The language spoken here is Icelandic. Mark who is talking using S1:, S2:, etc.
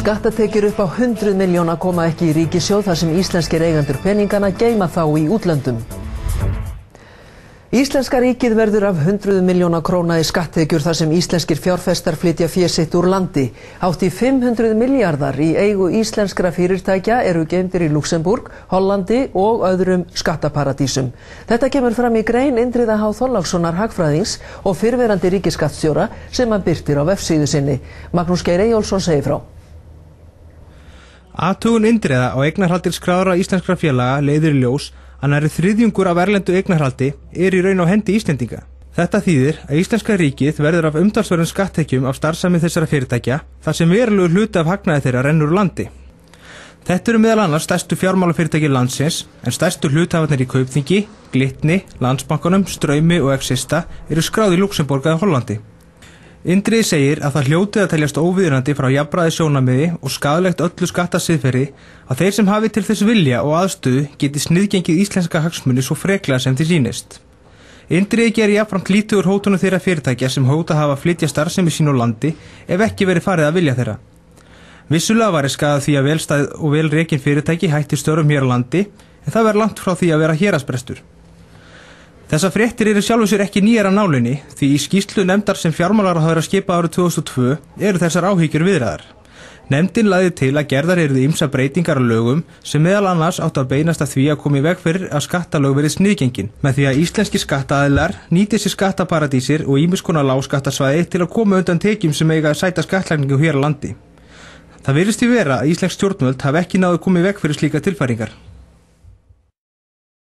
S1: Skattatekjur upp á 100 milljóna koma ekki í ríkissjóð þar sem íslenskir eigendur peningana geyma þá í útlöndum. Íslenska ríkið verður af 100 milljóna króna í skatttekjur þar sem íslenskir fjárfestar flytja fé sitt úr landi. Hátt í 500 milljarðar í eigu íslenskra fyrirtækja eru geymdir í Luxemborg, Hollandi og öðrum skattaparadísum. Þetta kemur fram í grein Indriða H. Þorlákssonar hagfræðings og fyrrverandi ríkisskattstjóra sem hann birtir á vefsíðu sinni. Magnús Geir Eyjólfsson segir frá.
S2: Athugun Indriða á eignarhaldi skráðra íslenskra félaga leiðir í ljós að nærri þriðjungur af erlendu eignarhaldi í raun á hendi Íslendinga. Þetta þýðir að íslenska ríkið verður af umtalsverðum skatttekjum af starfsemi þessara fyrirtækja þar sem verulegur hluti af hagnaði þeirra rennur úr landi. Þetta eru meðal annars stærstu fjármálafyrirtæki landsins en stærstu hluthafarnir í Kaupþingi, Glitni, Landsbankanum, Straumi og Exista eru skráð í Luxemborg eða Hollandi. Indriði segir að það hljótið að teljast óviðunandi frá jafnræði sjónarmiði og skaðlegt öllu skattasiðferði að þeir sem hafi til þess vilja og aðstöðu geti sniðgengið íslenska hagsmuni svo freklega sem því sýnist. Indriði gerir jafnframt lítið úr hótunum þeirra fyrirtækja sem hóta hafa flytja starfsemi sín úr landi ef ekki verið farið að vilja þeirra. Vissulega væri skaðað því að velstæð og vel rekin fyrirtæki hætti störfum hér á landi en það verður langt frá því að vera héraðsbrestur. Þessar fréttir eru sjálfu sér ekki nýjar af nálinni því í skýrslu nefndar sem fjármálaráðherra skipaði árið 2002 eru þessar áhyggjur viðraðar. Nefndin lagði til að gerðar yrðu ýmsar breytingar á lögum sem meðal annars áttu að beinast að því að koma í veg fyrir að skattalög verið sniðgengin með því að íslenskir skattaaðilar nýti sér skattaparadísir og ýmiss konar lágskattasvæði til að koma undan tekjum sem eiga að sæta skattlagningu hér á landi. Það virðist því vera að íslensk stjórnvöld hafi ekki náð að koma í veg fyrir slíka tilfæringar.